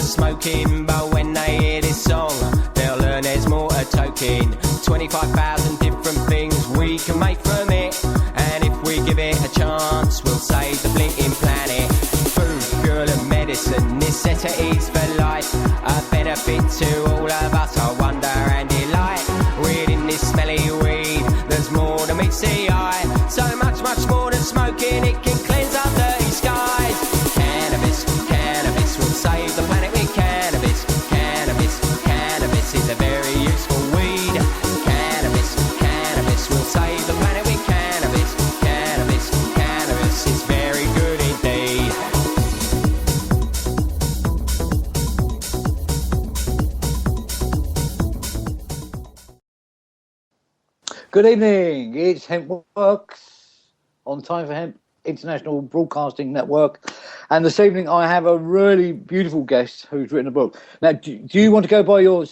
Smoking, but when they hear this song, they'll learn there's more to toking. 25,000 different things we can make from it, and if we give it a chance, we'll save the blinking planet. Food, fuel and medicine, necessities for life, a benefit to all of us, our wonder and delight. Within this smelly weed, there's more than meets the eye, so much, much more than smoking, it can cleanse our dirty skies. Cannabis, cannabis will save the planet. Is a very useful weed. Cannabis, cannabis will save the planet with cannabis. Cannabis, cannabis is very good indeed. Good evening, it's Hemp Works on Time for Hemp International Broadcasting Network, and this evening I have a really beautiful guest who's written a book. Now, do you want to go by your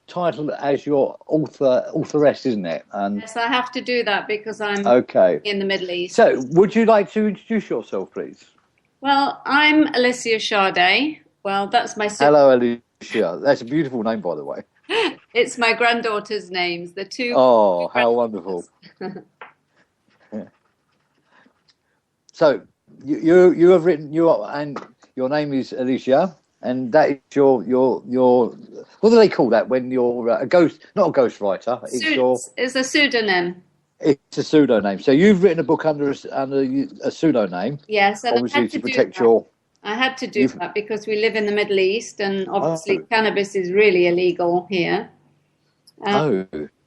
title as your authoress, isn't it? And yes, I have to do that because I'm in the Middle East. So, would you like to introduce yourself, please? Well, I'm Alyssia Sade. Well, that's my sister. Hello, Alyssia. That's a beautiful name, by the way. It's my granddaughter's names. The two. Oh, how wonderful! So you have written and your name is Alyssia, and that is your what do they call that when you're a ghost, not a ghost writer? It's a pseudonym. It's a pseudonym. So you've written a book under a pseudonym. Yes, and obviously to protect your. I had to do that because we live in the Middle East, and obviously cannabis is really illegal here.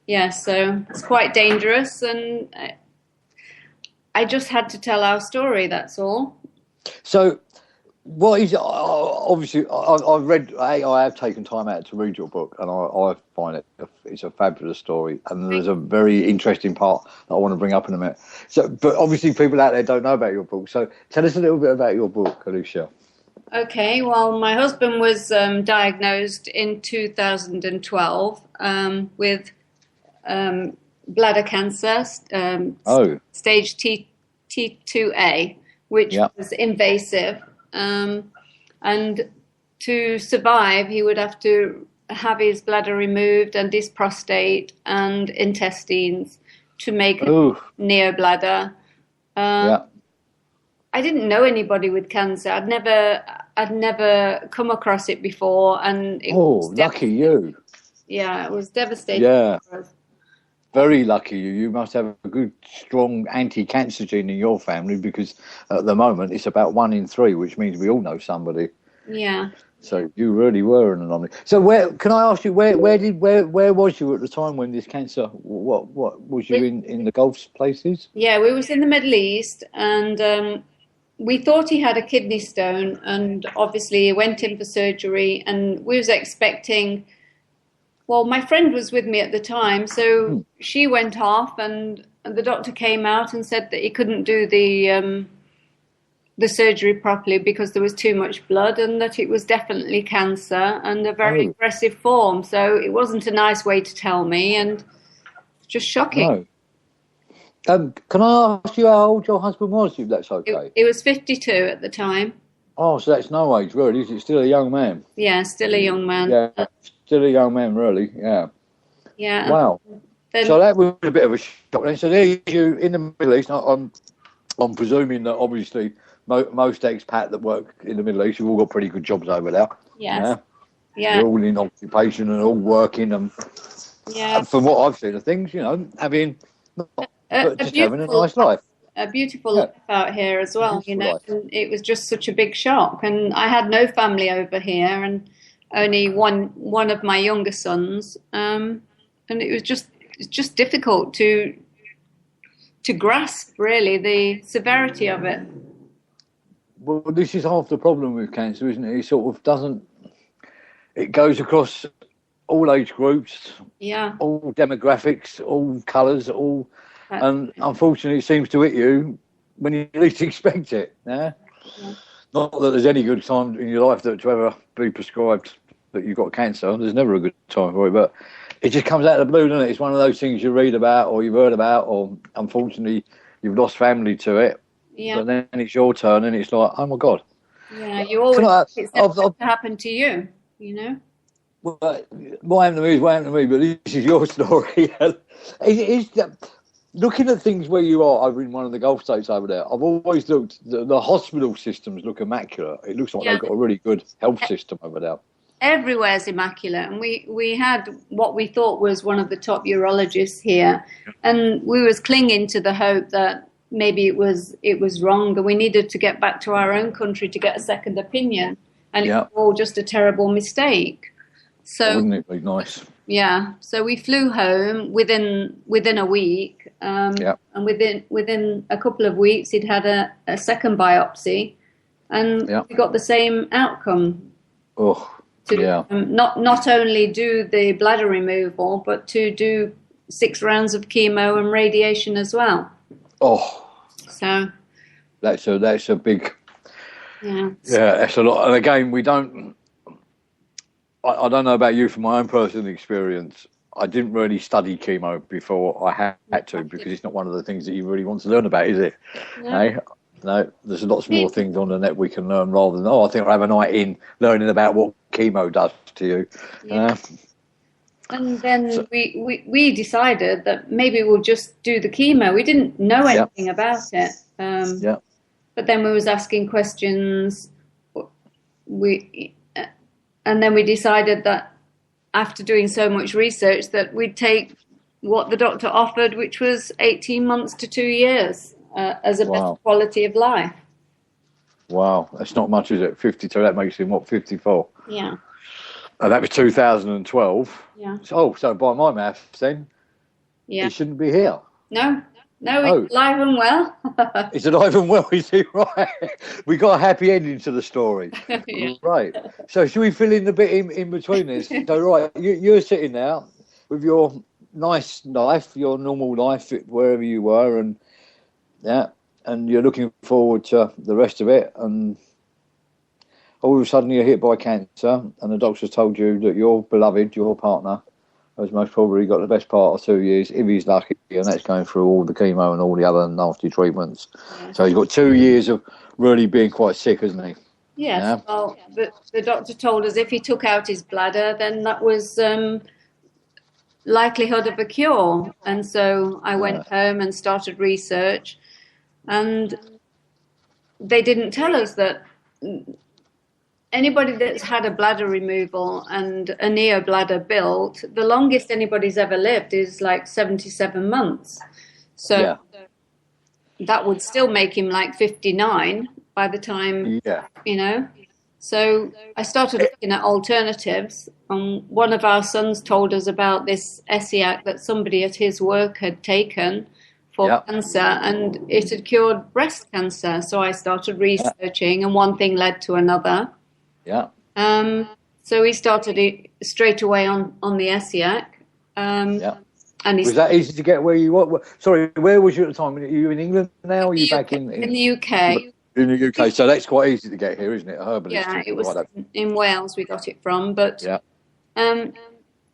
Yeah, so it's quite dangerous, and I just had to tell our story, that's all. So, what is obviously I've read. I have taken time out to read your book, and I find it's a fabulous story, and there's a very interesting part that I want to bring up in a minute. So, but obviously people out there don't know about your book. So, tell us a little bit about your book, Alyssia. Okay, well, my husband was diagnosed in 2012 with bladder cancer, stage T2A, which was invasive. And to survive, he would have to have his bladder removed and his prostate and intestines to make a neobladder. I didn't know anybody with cancer. I'd never come across it before, and it was lucky you. Yeah, it was devastating. Yeah. For us. Very lucky you. You must have a good, strong anti-cancer gene in your family, because at the moment it's about 1 in 3, which means we all know somebody. Yeah. So you really were an anomaly. So can I ask you where was you at the time when this cancer? What was you in the Gulf places? Yeah, we was in the Middle East, and we thought he had a kidney stone, and obviously he went in for surgery, and we was expecting. Well, my friend was with me at the time, so she went off, and the doctor came out and said that he couldn't do the surgery properly because there was too much blood, and that it was definitely cancer and a very aggressive form. So it wasn't a nice way to tell me, and just shocking. No. Can I ask you how old your husband was, if that's okay? He was 52 at the time. Oh, so that's no age, really, is it? Still a young man? Yeah, still a young man. Yeah, still a young man, really, yeah. Yeah. Wow. So that was a bit of a shock. And so there you, in the Middle East, I'm presuming that obviously most expat that work in the Middle East, you've all got pretty good jobs over there. Yes. Yeah. They're all in occupation and all working, and from what I've seen of things, having having a nice life. A beautiful life out here as well, And it was just such a big shock. And I had no family over here, and only one of my younger sons, and it was just difficult to grasp really the severity of it. Well, this is half the problem with cancer, isn't it? It sort of doesn't. It goes across all age groups, Yeah. all demographics, all colours, all, That's and unfortunately, it seems to hit you when you least expect it. Yeah. Not that there's any good time in your life to ever be prescribed that you've got cancer. There's never a good time for it, but it just comes out of the blue, doesn't it? It's one of those things you read about or you've heard about, or unfortunately you've lost family to it. Yeah. But then it's your turn, and it's like, oh my God. Yeah, you always it's never going to happen to you, you know. Well, what happened to me is what happened to me, but this is your story. Looking at things where you are over in one of the Gulf states over there, I've always looked, the hospital systems look immaculate. It looks like they've got a really good health system over there. Everywhere's immaculate, and we had what we thought was one of the top urologists here, and we was clinging to the hope that maybe it was wrong, and we needed to get back to our own country to get a second opinion, and it was all just a terrible mistake. So wouldn't it be nice? Yeah, so we flew home within a week, and within a couple of weeks he'd had a second biopsy, and we got the same outcome. Oh, not only do the bladder removal, but to do 6 rounds of chemo and radiation as well. Oh, so that's a big. Yeah, that's a lot. And again, we don't. I don't know about you from my own personal experience. I didn't really study chemo before I had to, because it's not one of the things that you really want to learn about, is it? No, there's lots more things on the net we can learn rather than, I think I'll have a night in learning about what chemo does to you. Yeah. And then we decided that maybe we'll just do the chemo. We didn't know anything about it. But then we was asking questions. And then we decided that after doing so much research that we'd take what the doctor offered, which was 18 months to 2 years as a better quality of life. Wow, that's not much, is it? 52, that makes him, 54? Yeah. And that was 2012. Yeah. So by my maths then, he shouldn't be here. No, he's alive and well. He's alive and well, is he? Right. We got a happy ending to the story. Right. So should we fill in the bit in between this? So, right, you're sitting there with your nice life, your normal life, wherever you were, and you're looking forward to the rest of it, and all of a sudden you're hit by cancer, and the doctor's told you that your beloved, your partner, has most probably got the best part of 2 years, if he's lucky, and that's going through all the chemo and all the other nasty treatments. Yeah. So he's got 2 years of really being quite sick, hasn't he? Yes. Yeah? Well, the doctor told us if he took out his bladder, then that was likelihood of a cure. And so I went home and started research, and they didn't tell us that anybody that's had a bladder removal and a neobladder built, the longest anybody's ever lived is like 77 months. So that would still make him like 59 by the time, you know. So I started looking at alternatives. One of our sons told us about this Essiac that somebody at his work had taken for cancer, and it had cured breast cancer. So I started researching, and one thing led to another. Yeah. So we started it straight away on the Essiac. And was that easy to get where you were? Sorry, where was you at the time? Are you in England now, or are you back in the UK? In the UK, so that's quite easy to get here, isn't it? A herbalist. Yeah, it was in Wales we got it from, but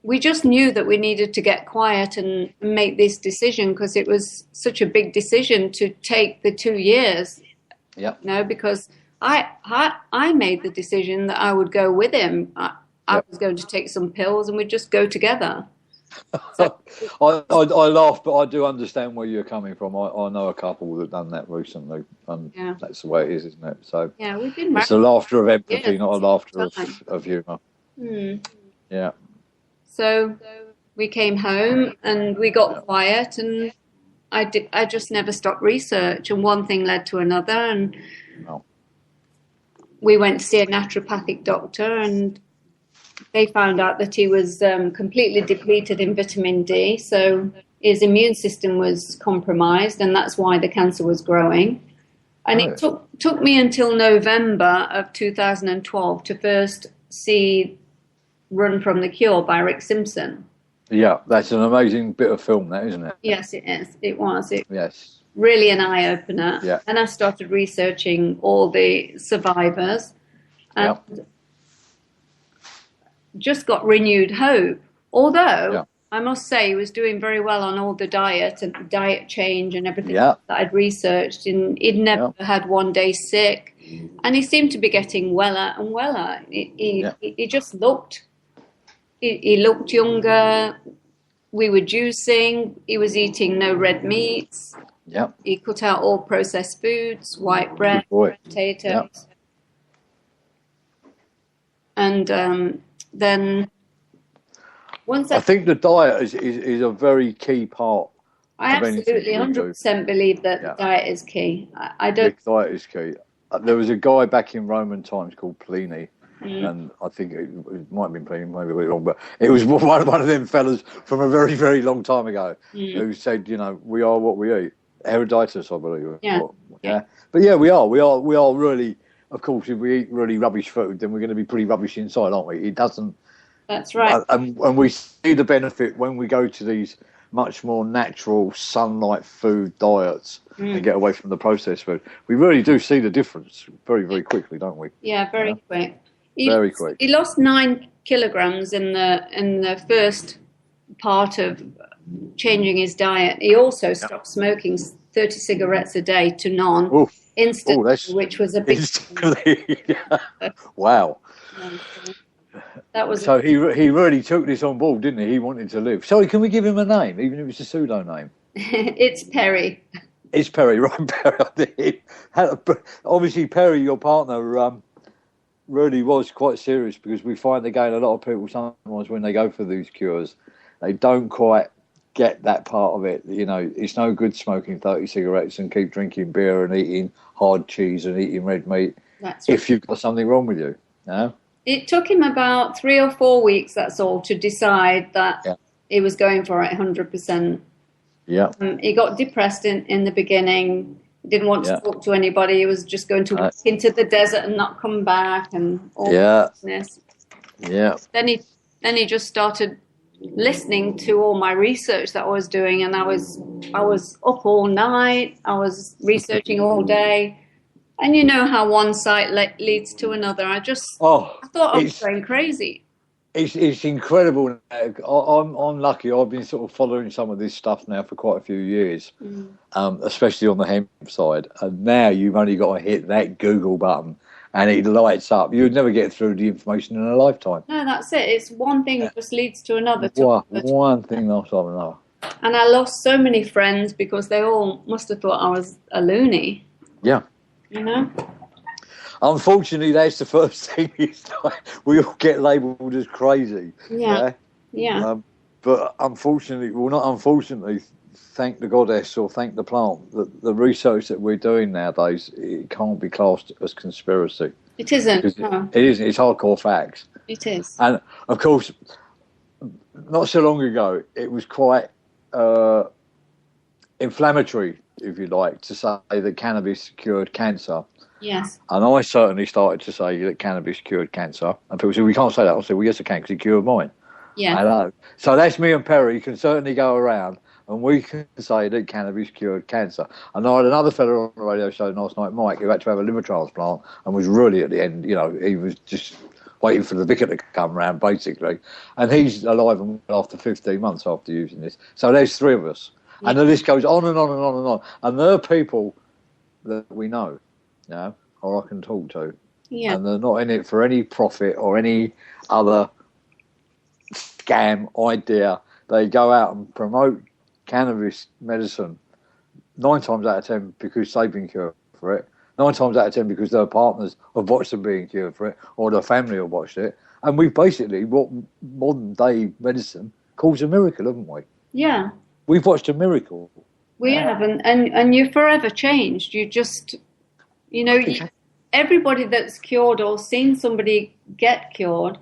we just knew that we needed to get quiet and make this decision, because it was such a big decision to take the 2 years. Yeah. You know, because I made the decision that I would go with him. I was going to take some pills and we'd just go together. So, I laugh, but I do understand where you're coming from. I know a couple that have done that recently, and that's the way it is, isn't it? So we've been married. It's a laughter of empathy, not a laughter of humour. Yeah. So we came home and we got quiet, and I just never stopped research, and one thing led to another, and we went to see a naturopathic doctor, and they found out that he was completely depleted in vitamin D, so his immune system was compromised, and that's why the cancer was growing. And it took me until November of 2012 to first see Run from the Cure by Rick Simpson. Yeah, that's an amazing bit of film, that, isn't it? Yes, it is. It was. Yes. Really an eye-opener. Yeah. And I started researching all the survivors and just got renewed hope. Although, I must say, he was doing very well on all the diet and diet change and everything that I'd researched. And he'd never had one day sick. And he seemed to be getting weller and weller. He just looked... He looked younger. We were juicing. He was eating no red meats. Yeah. He cut out all processed foods, white bread, potatoes. And then once I think the diet is a very key part. I absolutely 100% believe that the diet is key. I don't. The diet is key. There was a guy back in Roman times called Pliny. And I think it might have been Pliny, maybe a bit wrong, but it was one of them fellas from a very, very long time ago who said, we are what we eat. Herodotus, I believe. Yeah. But yeah, we are really, of course, if we eat really rubbish food, then we're going to be pretty rubbish inside, aren't we? It doesn't. That's right. And we see the benefit when we go to these much more natural sunlight food diets and get away from the processed food. We really do see the difference very, very quickly, don't we? Yeah, very quick. Very quick. He lost 9 kilograms in the first part of changing his diet. He also stopped smoking 30 cigarettes a day to none instantly, which was a big wow. That was so he really took this on board, didn't he? He wanted to live. Sorry, can we give him a name, even if it's a pseudo name? It's Perry. It's Perry, right? Perry. Obviously, Perry, your partner, really was quite serious, because we find again a lot of people sometimes when they go for these cures, they don't quite get that part of it. It's no good smoking 30 cigarettes and keep drinking beer and eating hard cheese and eating red meat if you've got something wrong with you. It took him about 3 or 4 weeks, that's all, to decide that he was going for it 100%. Yeah. He got depressed in the beginning. Didn't want to talk to anybody. He was just going to walk into the desert and not come back, and all this. Yeah. Then he just started listening to all my research that I was doing, and I was up all night. I was researching all day, and you know how one site leads to another. I thought I was going crazy. It's incredible. I'm lucky. I've been sort of following some of this stuff now for quite a few years, especially on the hemp side. And now you've only got to hit that Google button and it lights up. You'd never get through the information in a lifetime. No, that's it. It's one thing just leads to another. One thing after another. And I lost so many friends because they all must have thought I was a loony. Yeah. Unfortunately, that's the first thing. We all get labelled as crazy. Yeah. But unfortunately, not unfortunately, thank the goddess or thank the plant, the research that we're doing nowadays, it can't be classed as conspiracy. It isn't. No. It isn't. It's hardcore facts. It is. And, of course, not so long ago, it was quite inflammatory, if you like, to say that cannabis cured cancer. Yes. And I certainly started to say that cannabis cured cancer. And people say, we can't say that. I say, well, yes, I can, because it cured mine. Yeah. Hello. So that's me and Perry can certainly go around and we can say that cannabis cured cancer. And I had another fellow on the radio show last night, Mike, who had to have a liver transplant and was really at the end, he was just waiting for the vicar to come round, basically. And he's alive and well after 15 months after using this. So there's 3 of us. Yeah. And the list goes on and on and on and on. And there are people that we know. Or I can talk to. Yeah. And they're not in it for any profit or any other scam idea. They go out and promote cannabis medicine 9 times out of 10 because they've been cured for it, 9 times out of 10 because their partners have watched them being cured for it, or their family have watched it. And we've basically, what modern day medicine calls a miracle, haven't we? Yeah. We've watched a miracle. We have, and you're forever changed. You just... everybody that's cured or seen somebody get cured,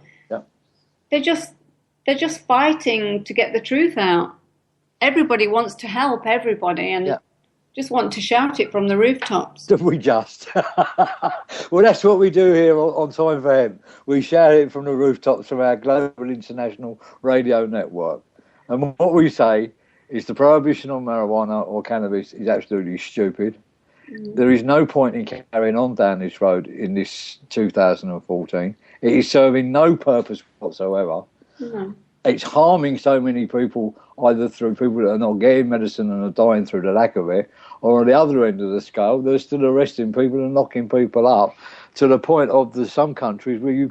they're just fighting to get the truth out. Everybody wants to help everybody, and just want to shout it from the rooftops. Did we just? Well, that's what we do here on Time for Hemp. We shout it from the rooftops of our global international radio network. And what we say is the prohibition on marijuana or cannabis is absolutely stupid. There is no point in carrying on down this road in this 2014. It is serving no purpose whatsoever. No. It's harming so many people, either through people that are not getting medicine and are dying through the lack of it, or on the other end of the scale, they're still arresting people and locking people up to the point of some countries where you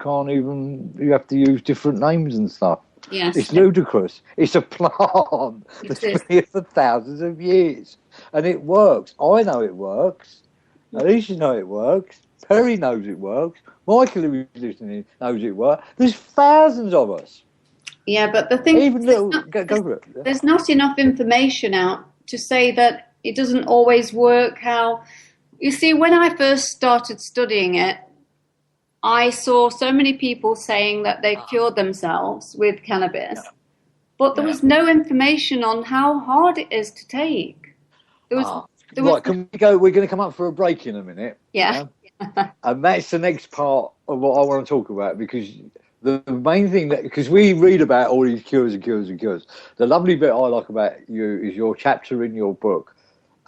have to use different names and stuff. Yes. It's ludicrous. It's a plant that's been here for thousands of years. And it works. I know it works. Alyssia knows it works. Perry knows it works. Michael, who is listening, knows it works. There's thousands of us. Yeah, but the thing Even little, go for it. Yeah. There's not enough information out to say that it doesn't always work. How you see, when I first started studying it, I saw so many people saying that they cured themselves with cannabis, but there was no information on how hard it is to take. Right, can we go? We're going to come up for a break in a minute. Yeah. And that's the next part of what I want to talk about, because the main thing because we read about all these cures and cures and cures. The lovely bit I like about you is your chapter in your book,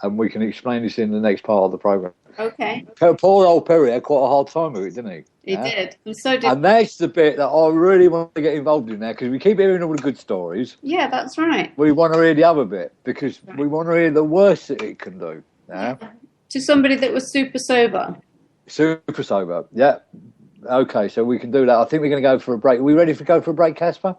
and we can explain this in the next part of the program. Okay. Poor old Perry had quite a hard time with it, didn't he? He did, and so did. And that's the bit that I really want to get involved in now, because we keep hearing all the good stories. Yeah, that's right. We want to hear the other bit, because we want to hear the worst that it can do. Yeah. To somebody that was super sober. Super sober. Yeah. Okay, so we can do that. I think we're going to go for a break. Are we ready to go for a break, Casper?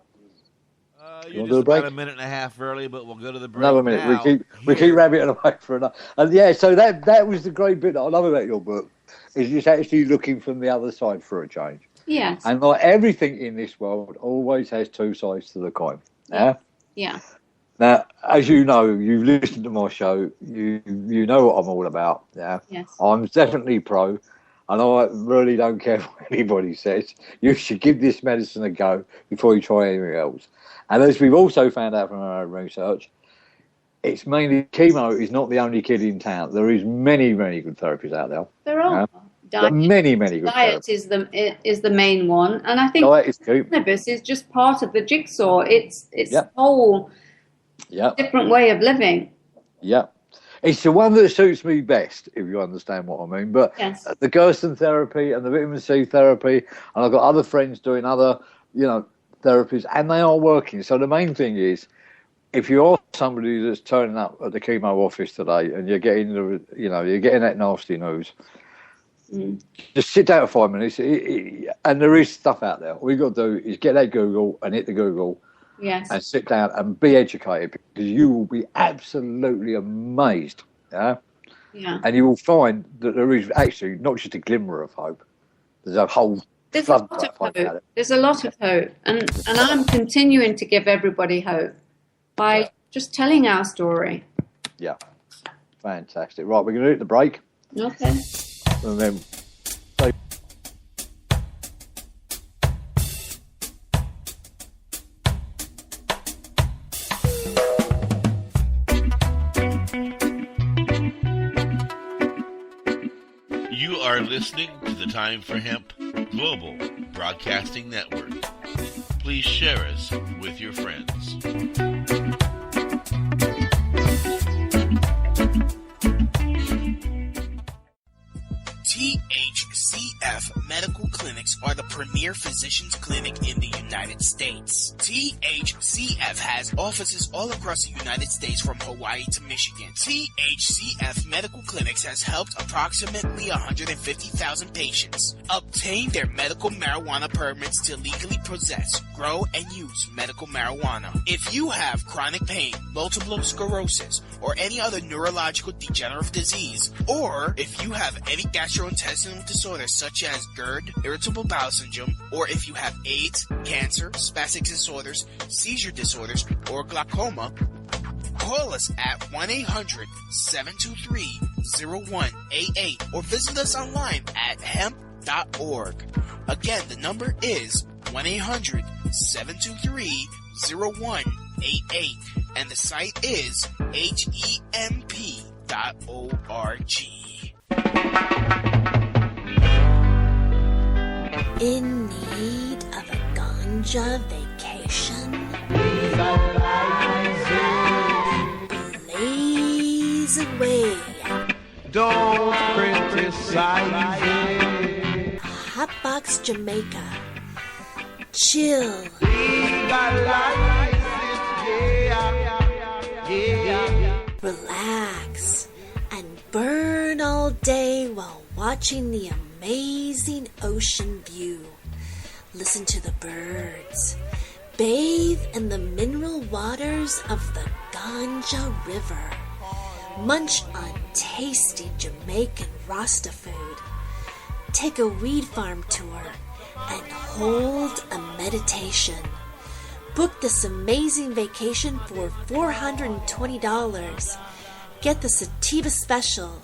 You're just about a minute and a half early, but we'll go to the break. Another minute. Now. We keep rabbiting away for another. And yeah, so that was the great bit that I love about your book, is it's actually looking from the other side for a change. Yes. And like everything in this world always has two sides to the coin. Yeah. Yeah. Now, as you know, you've listened to my show. You know what I'm all about. Yeah. Yes. I'm definitely pro. And I really don't care what anybody says. You should give this medicine a go before you try anything else. And as we've also found out from our own research, it's mainly chemo is not the only kid in town. There is many, many good therapies out there. There are. Many good diet therapies. is the main one. And I think cannabis is just part of the jigsaw. It's a whole different way of living. Yeah. It's the one that suits me best, if you understand what I mean. But the Gerson therapy and the vitamin C therapy, and I've got other friends doing other, therapies, and they are working. So the main thing is, if you are somebody that's turning up at the chemo office today and you're getting that nasty news, just sit down for 5 minutes. And there is stuff out there. All you got to do is get that Google and hit the Google. Yes. And sit down and be educated, because you will be absolutely amazed. Yeah. Yeah. And you will find that there is actually not just a glimmer of hope. There's a whole flood of hope. There's a lot of hope. And I'm continuing to give everybody hope by just telling our story. Yeah. Fantastic. Right, we're going to hit the break. Okay. And then You are listening to the Time for Hemp Global Broadcasting Network. Please share us with your friends. THCF Medical Clinics are the premier physicians clinic in the United States. THCF has offices all across the United States from Hawaii to Michigan. THCF Medical Clinics has helped approximately 150,000 patients obtain their medical marijuana permits to legally possess, grow, and use medical marijuana. If you have chronic pain, multiple sclerosis, or any other neurological degenerative disease, or if you have any gastrointestinal disorders such as GERD, irritable bowel syndrome, or if you have AIDS, cancer, spastic disorders, seizure disorders, or glaucoma, call us at 1-800-723-0188 or visit us online at hemp.org. Again, the number is 1-800-723-0188 and the site is hemp.org. In need of a ganja vacation? Blaze away. Don't criticize it. Hotbox Jamaica. Chill. Legalize it, yeah. Relax. And burn all day while watching the amazing ocean view. Listen to the birds. Bathe in the mineral waters of the Ganja River. Munch on tasty Jamaican Rasta food. Take a weed farm tour and hold a meditation. Book this amazing vacation for $420. Get the Sativa Special.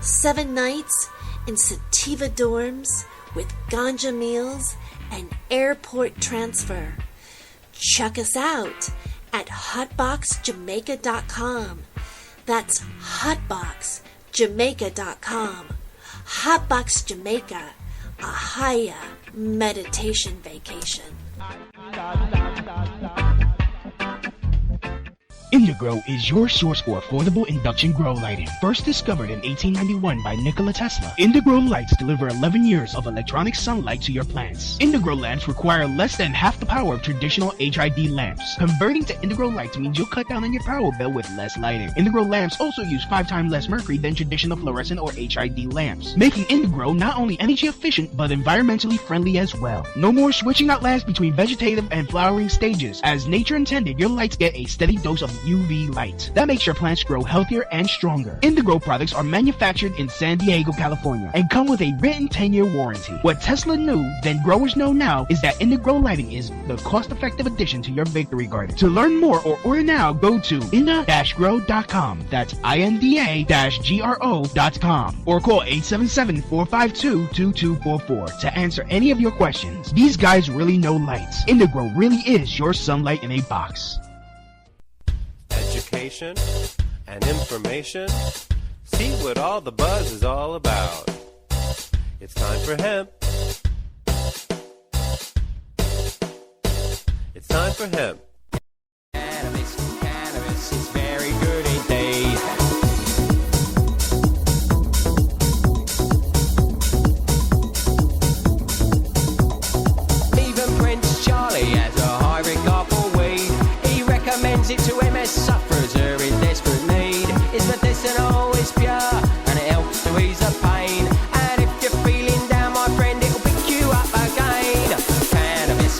7 nights in Sativa dorms with ganja meals and airport transfer. Check us out at hotboxjamaica.com. That's hotboxjamaica.com. Hotbox Jamaica, a higher meditation vacation. Indigrow is your source for affordable induction grow lighting. First discovered in 1891 by Nikola Tesla, Indigrow lights deliver 11 years of electronic sunlight to your plants. Indigrow lamps require less than half the power of traditional HID lamps. Converting to Indigrow lights means you'll cut down on your power bill with less lighting. Indigrow lamps also use 5 times less mercury than traditional fluorescent or HID lamps, making Indigrow not only energy efficient but environmentally friendly as well. No more switching out lamps between vegetative and flowering stages. As nature intended, your lights get a steady dose of UV light. That makes your plants grow healthier and stronger. Indigrow products are manufactured in San Diego, California, and come with a written 10-year warranty. What Tesla knew, then growers know now, is that Indigrow lighting is the cost-effective addition to your victory garden. To learn more or order now, go to inda-grow.com. That's INDA-GRO.com, or call 877-452-2244 to answer any of your questions. These guys really know lights. Indigrow really is your sunlight in a box. Education and information. See what all the buzz is all about. It's time for hemp. It's time for hemp. Cannabis is very good indeed. Even Prince Charlie has a high regard for weed. He recommends it to MS sufferers who are in desperate need. It's medicinal, it's pure, and it helps to ease the pain. And if you're feeling down, my friend, it'll pick you up again. Cannabis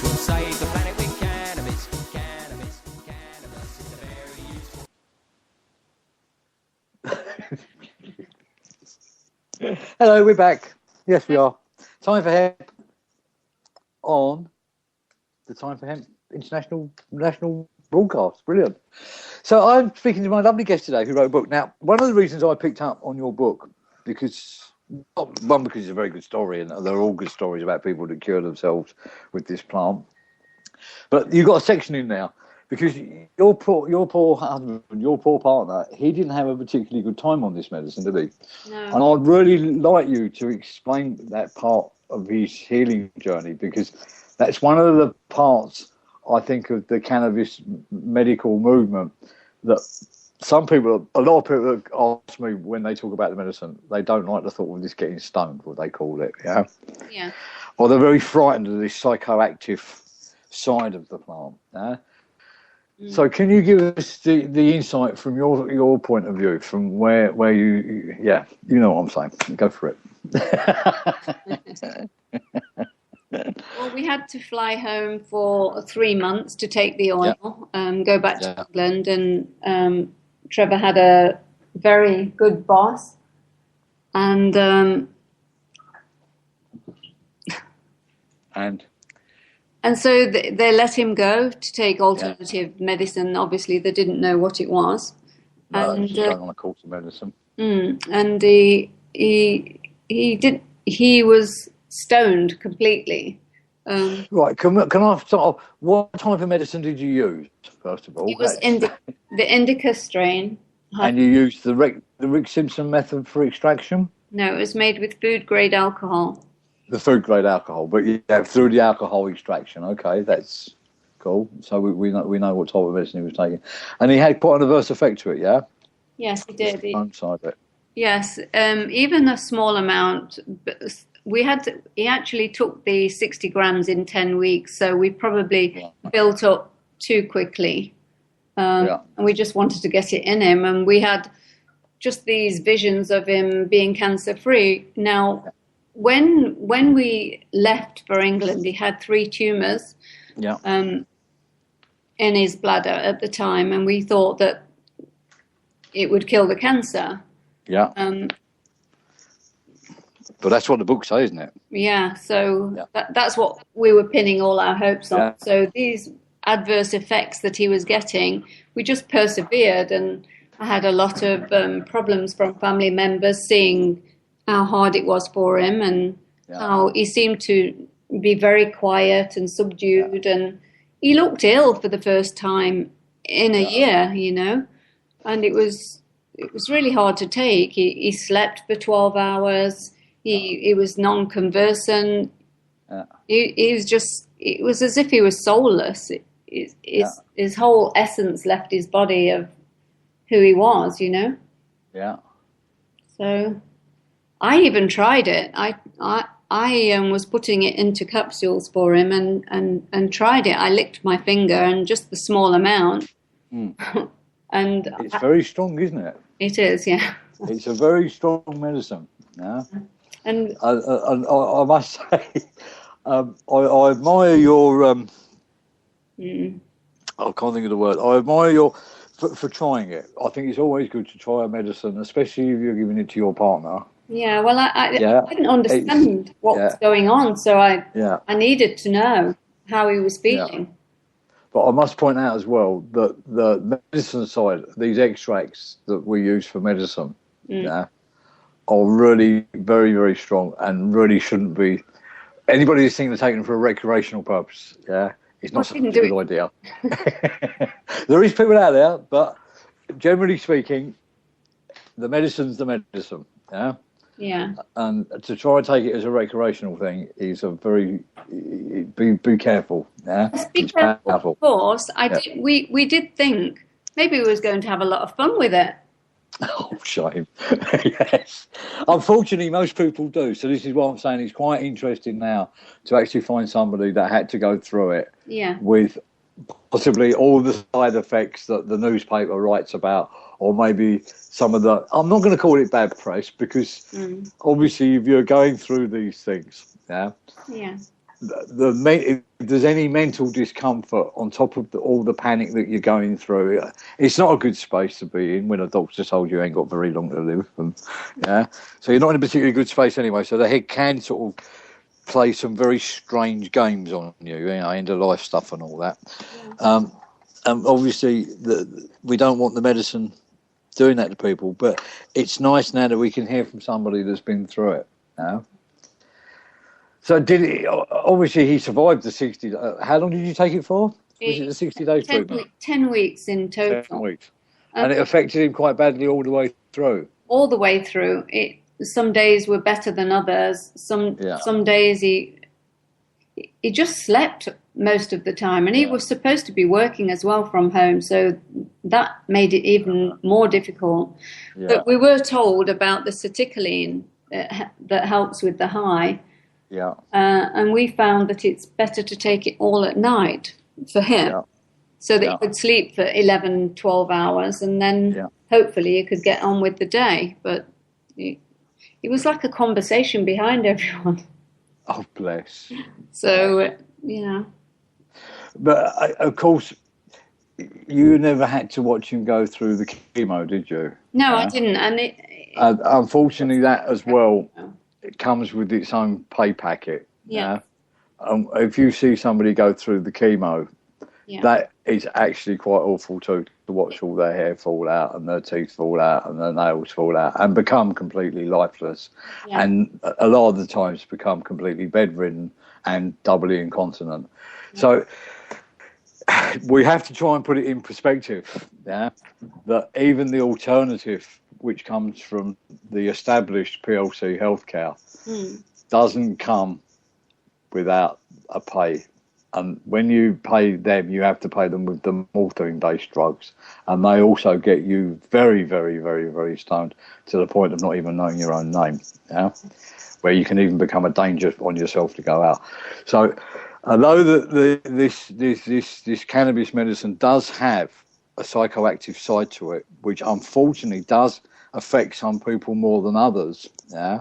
will save the planet with cannabis. Cannabis is a very useful. Hello, we're back. Yes, we are. Time for hemp on the Time for Hemp International National Broadcast. Brilliant. So I'm speaking to my lovely guest today who wrote a book. Now, one of the reasons I picked up on your book, because it's a very good story, and they're all good stories about people that cure themselves with this plant. But you've got a section in there because your poor husband, your poor partner, he didn't have a particularly good time on this medicine, did he? No. And I'd really like you to explain that part of his healing journey, because that's one of the parts, I think, of the cannabis medical movement that a lot of people ask me when they talk about the medicine, they don't like the thought of this getting stoned, what they call it, yeah? Yeah. Or they're very frightened of this psychoactive side of the plant, yeah? So can you give us the insight from your point of view, from where you know what I'm saying. Go for it. Well, we had to fly home for 3 months to take the oil, go back to England, and Trevor had a very good boss, and so they let him go to take alternative medicine. Obviously, they didn't know what it was. No, and going on a course of medicine. And he was stoned completely. Right, can I start off? What type of medicine did you use, first of all? It was the indica strain. And you used the Rick Simpson method for extraction? No, it was made with food-grade alcohol. The food-grade alcohol, but yeah, through the alcohol extraction. Okay, that's cool. So we know what type of medicine he was taking. And he had quite an adverse effect to it, yeah? Yes, he did. One side of it. Yes, even a small amount. But he actually took the 60 grams in 10 weeks, so we probably built up too quickly. And we just wanted to get it in him, and we had just these visions of him being cancer-free. Now, when we left for England, he had 3 tumours in his bladder at the time, and we thought that it would kill the cancer. Yeah. But that's what the book says, isn't it? Yeah, so that's what we were pinning all our hopes on. So these adverse effects that he was getting, we just persevered, and I had a lot of problems from family members seeing how hard it was for him, and how he seemed to be very quiet and subdued, and he looked ill for the first time in a year, you know, and it was really hard to take. He slept for 12 hours. He was non-conversant. He was just, it was as if he was soulless. His whole essence left his body of who he was, you know? Yeah. So I even tried it. I was putting it into capsules for him and tried it. I licked my finger and just the small amount. And it's very strong, isn't it? It is, yeah. It's a very strong medicine. Yeah. And I must say, I admire your. I can't think of the word. I admire your for trying it. I think it's always good to try a medicine, especially if you're giving it to your partner. Yeah, well, I didn't understand what was going on, so I needed to know how he was feeling. Yeah. But I must point out as well that the medicine side, these extracts that we use for medicine, are really very, very strong and really shouldn't be. Anybody who's thinking of taking them for a recreational purpose, it's not such a good idea. There is people out there, but generally speaking, the medicine's the medicine, Yeah. And to try and take it as a recreational thing is a very be careful. Yeah. Be careful. Of course, we did think maybe we was going to have a lot of fun with it. Oh, shame. Yes. Unfortunately, most people do. So this is what I'm saying. It's quite interesting now to actually find somebody that had to go through it with possibly all the side effects that the newspaper writes about, or maybe some of the, I'm not going to call it bad press, because obviously if you're going through these things, if there's any mental discomfort on top of all the panic that you're going through, it's not a good space to be in when a doctor told you ain't got very long to live. And, so you're not in a particularly good space anyway. So the head can sort of play some very strange games on you, end of life stuff and all that. And obviously we don't want the medicine doing that to people, but it's nice now that we can hear from somebody that's been through it. So obviously he survived the 60. How long did you take it for? Was it the 60 days treatment? 10 weeks in total. 10 weeks. And it affected him quite badly all the way through? All the way through. Some days were better than others. Some days he just slept most of the time. And he was supposed to be working as well from home, so that made it even more difficult. Yeah. But we were told about the ceticoline that helps with the high. Yeah. And we found that it's better to take it all at night for him, so that he could sleep for 11, 12 hours, and then hopefully he could get on with the day. But it was like a conversation behind everyone. Oh, bless. So, But, of course, you never had to watch him go through the chemo, did you? No, I didn't. And unfortunately, that as well, it comes with its own pay packet. Yeah. If you see somebody go through the chemo, that is actually quite awful to watch all their hair fall out and their teeth fall out and their nails fall out and become completely lifeless. Yeah. And a lot of the times become completely bedridden and doubly incontinent. Yeah. So we have to try and put it in perspective, yeah, that even the alternative, which comes from the established PLC healthcare, doesn't come without a pay. And when you pay them, you have to pay them with the morphine-based drugs. And they also get you very, very, very, very stoned to the point of not even knowing your own name, yeah, where you can even become a danger on yourself to go out. So although this cannabis medicine does have a psychoactive side to it, which unfortunately does affect some people more than others, yeah,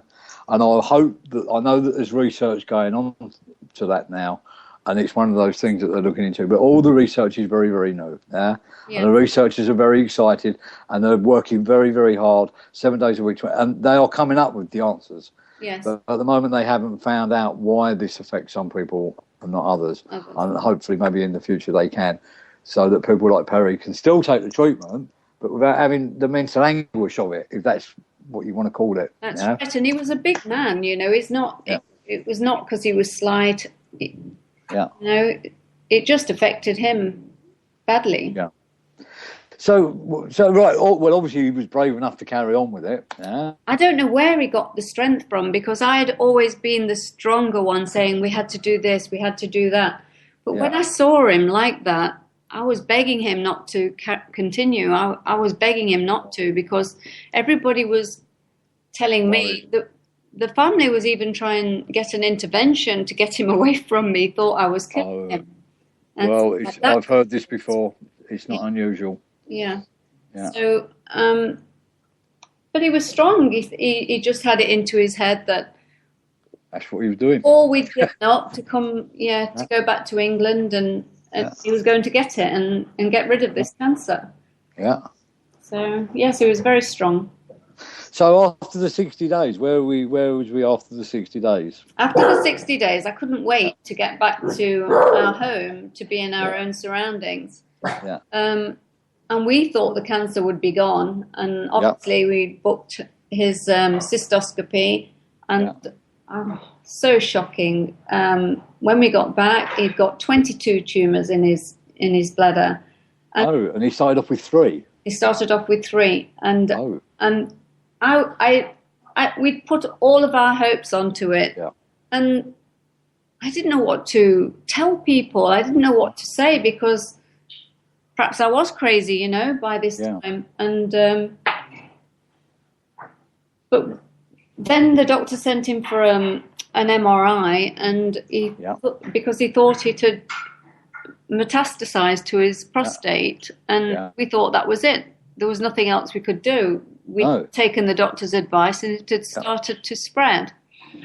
and I know that there's research going on to that now, and it's one of those things that they're looking into. But all the research is very, very new, yeah, and the researchers are very excited, and they're working very, very hard, 7 days a week, and they are coming up with the answers. Yes. But at the moment, they haven't found out why this affects some people and not others. And hopefully, maybe in the future, they can, so that people like Perry can still take the treatment, but without having the mental anguish of it, if that's what you want to call it. That's right. And he was a big man, you know. He's not. Yeah. It was not because he was slight. Yeah. You know, it just affected him badly. Yeah. So right. Well, obviously he was brave enough to carry on with it. Yeah. I don't know where he got the strength from, because I had always been the stronger one, saying we had to do this, we had to do that. But when I saw him like that, I was begging him not to continue. I was begging him not to, because everybody was telling me that the family was even trying to get an intervention to get him away from me, thought I was killing him. And well, I've heard this before. It's not unusual. Yeah. So, but he was strong. He just had it into his head that that's what he was doing. Or we'd given up to come, to go back to England, and he was going to get it and get rid of this cancer. Yeah. So yes, he was very strong. So after the 60 days, where was we after the 60 days? After the 60 days, I couldn't wait to get back to our home, to be in our own surroundings. Yeah. And we thought the cancer would be gone. And obviously we booked his cystoscopy, and so shocking. When we got back, he'd got 22 tumours in his bladder. And he started off with 3. He started off with 3, and we'd put all of our hopes onto it, and I didn't know what to tell people. I didn't know what to say, because perhaps I was crazy, you know, by this time. And but then the doctor sent him for an MRI, and because he thought it had metastasized to his prostate, and we thought that was it. There was nothing else we could do. We'd taken the doctor's advice, and it had started to spread.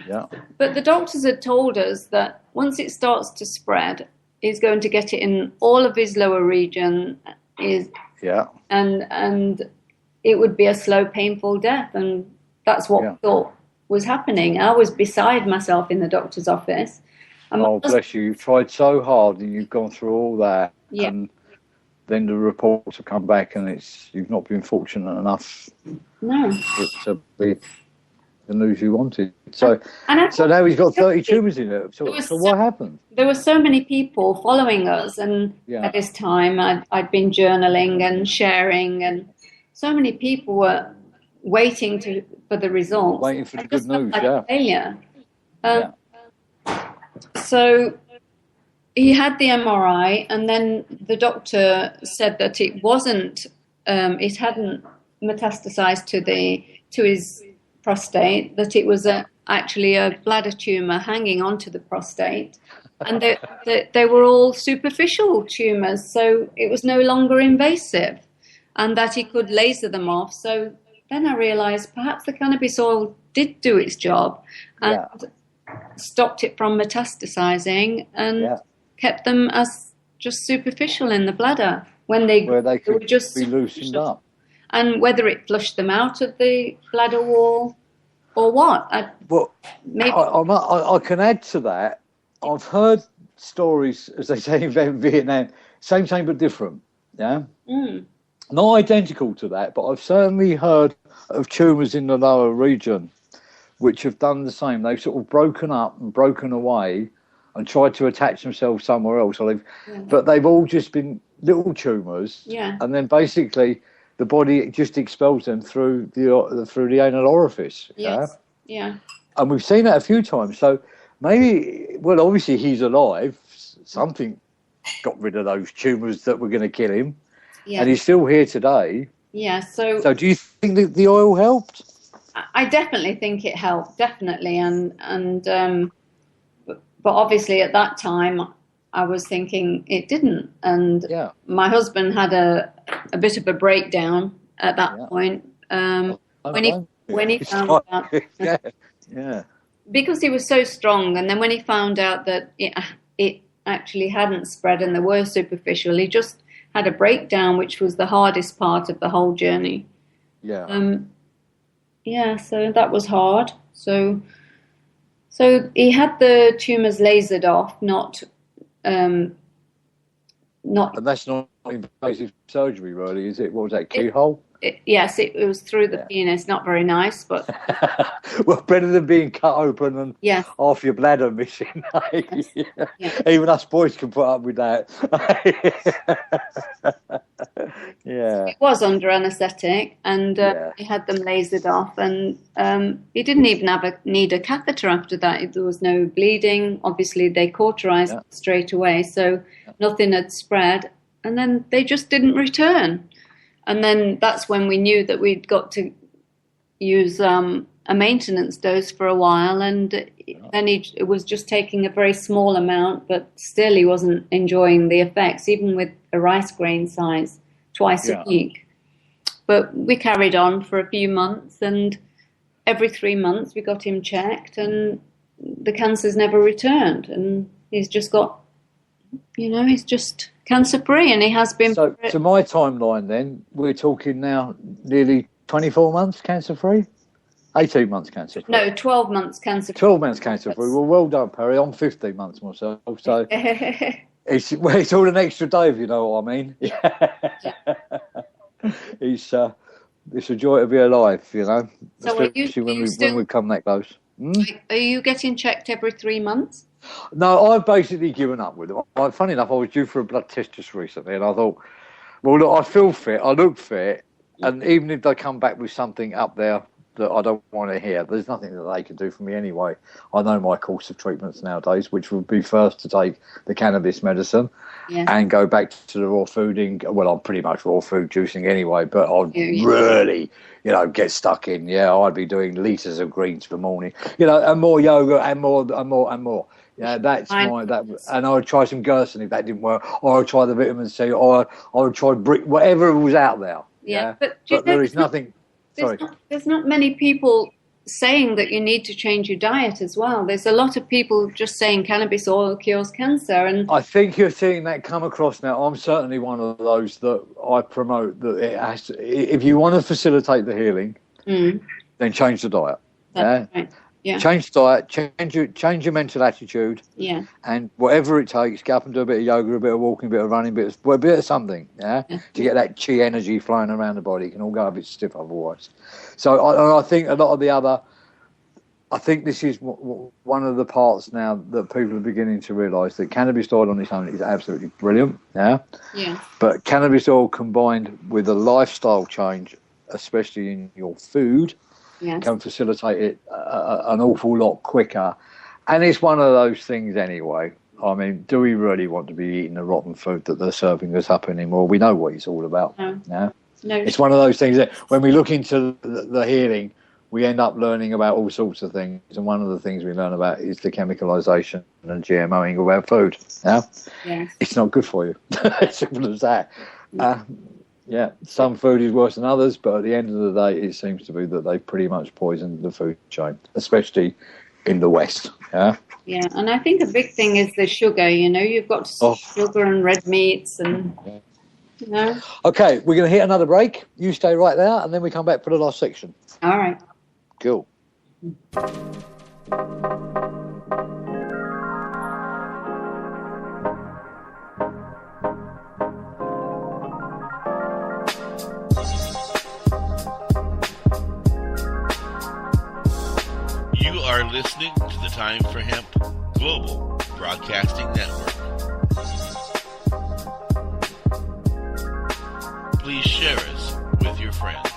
Yeah. But the doctors had told us that once it starts to spread, he's going to get it in all of his lower region, and it would be a slow, painful death, and that's what we thought was happening. I was beside myself in the doctor's office. Bless you! You've tried so hard, and you've gone through all that, and then the reports have come back, and you've not been fortunate enough to be the news you wanted. So now he's got 30 tumours in it. So what happened? There were so many people following us, and at this time I'd been journaling and sharing, and so many people were waiting for the results. Waiting for the good news, a failure. So he had the MRI, and then the doctor said that it wasn't, it hadn't metastasized to his prostate, that it was actually a bladder tumor hanging onto the prostate, and they were all superficial tumors, so it was no longer invasive, and that he could laser them off. So then I realized perhaps the cannabis oil did do its job and stopped it from metastasizing, and kept them as just superficial in the bladder when they could just be loosened up. And whether it flushed them out of the bladder wall or what. I can add to that. I've heard stories, as they say in Vietnam, same but different. Yeah? Not identical to that, but I've certainly heard of tumours in the lower region which have done the same. They've sort of broken up and broken away, and tried to attach themselves somewhere else. But they've all just been little tumours. Yeah. And then basically the body just expels them through the anal orifice. Yes. Yeah. And we've seen that a few times. So maybe, well, obviously he's alive. Something got rid of those tumours that were going to kill him. Yeah. And he's still here today. Yeah. So do you think that the oil helped? I definitely think it helped, definitely. But obviously at that time I was thinking it didn't. And my husband had a bit of a breakdown at that point. When he found out, because he was so strong, and then when he found out that it actually hadn't spread and they were superficial, he just had a breakdown, which was the hardest part of the whole journey. So that was hard. So he had the tumours lasered off, not. And that's not invasive surgery, really, is it? What was that, keyhole? Yes, it was through the penis. Not very nice, but well, better than being cut open and half your bladder missing. Even us boys can put up with that. It was under anaesthetic, and he had them lasered off, and he didn't even need a catheter after that. There was no bleeding. Obviously, they cauterized straight away, so nothing had spread, and then they just didn't return. And then that's when we knew that we'd got to use a maintenance dose for a while, and then he was just taking a very small amount, but still he wasn't enjoying the effects, even with a rice grain size, twice a week. But we carried on for a few months, and every 3 months we got him checked, and the cancer's never returned, and he's just got, he's just cancer-free, and he has been. So, to my timeline, then we're talking now nearly 24 months cancer-free, 18 months cancer-free. No, 12 months cancer-free. 12 months cancer-free. Well done, Perry. I'm 15 months myself, so it's all an extra day, if you know what I mean. It's a joy to be alive, So especially when we come that close. Are you getting checked every 3 months? No, I've basically given up with it. Funny enough, I was due for a blood test just recently, and I thought, well, look, I feel fit, I look fit, and even if they come back with something up there that I don't want to hear, there's nothing that they can do for me anyway. I know my course of treatments nowadays, which would be first to take the cannabis medicine and go back to the raw fooding. Well, I'm pretty much raw food juicing anyway, but I'd really, get stuck in. I'd be doing litres of greens per morning, and more yoga and more. Yeah, that's and I would try some Gerson if that didn't work, or I'd try the vitamin C, or I would try whatever was out there. But there is nothing. There's not many people saying that you need to change your diet as well. There's a lot of people just saying cannabis oil cures cancer, and I think you're seeing that come across now. I'm certainly one of those that I promote that it has to, if you want to facilitate the healing, then change the diet. That's right. Yeah. Change the diet, change your mental attitude. Yeah. And whatever it takes, get up and do a bit of yoga, a bit of walking, a bit of running, a bit of something, to get that chi energy flowing around the body. It can all go a bit stiff otherwise. So I think a lot of the other, I think this is one of the parts now that people are beginning to realise that cannabis oil on its own is absolutely brilliant. Yeah. But cannabis oil combined with a lifestyle change, especially in your food, can facilitate it an awful lot quicker. And it's one of those things anyway. I mean, do we really want to be eating the rotten food that they're serving us up anymore? We know what it's all about. No. It's one of those things that when we look into the healing, we end up learning about all sorts of things. And one of the things we learn about is the chemicalisation and GMOing of our food. It's not good for you. As simple as that. Some food is worse than others, but at the end of the day, it seems to be that they pretty much poisoned the food chain, especially in the West. Yeah, and I think a big thing is the sugar. You've got sugar and red meats and. Okay, we're going to hit another break. You stay right there, and then we come back for the last section. All right. Cool. You are listening to the Time for Hemp Global Broadcasting Network. Please share us with your friends.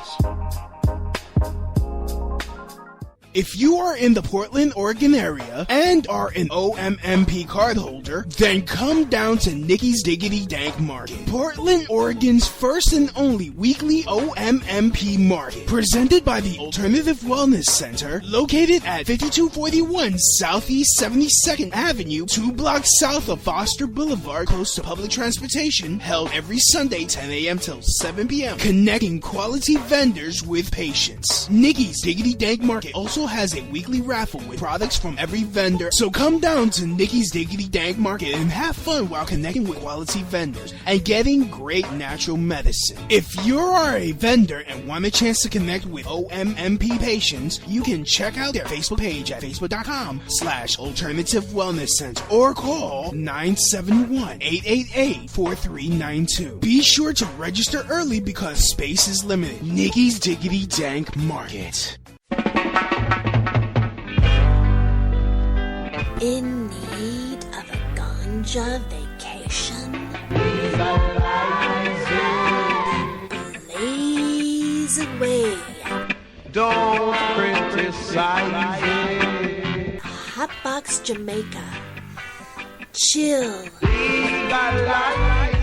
If you are in the Portland, Oregon area and are an OMMP cardholder, then come down to Nikki's Diggity Dank Market, Portland, Oregon's first and only weekly OMMP market, presented by the Alternative Wellness Center, located at 5241 Southeast 72nd Avenue, 2 blocks south of Foster Boulevard, close to public transportation, held every Sunday 10 a.m. till 7 p.m., connecting quality vendors with patients. Nikki's Diggity Dank Market also has a weekly raffle with products from every vendor, so come down to Nikki's Diggity Dank Market and have fun while connecting with quality vendors and getting great natural medicine. If you are a vendor and want a chance to connect with OMMP patients, you can check out their Facebook page at facebook.com/Alternative Wellness Center or call 971-888-4392. Be sure to register early because space is limited. Nikki's Diggity Dank Market. In need of a ganja vacation? Blaze away. Don't criticize it. Hotbox Jamaica. Chill. Legalize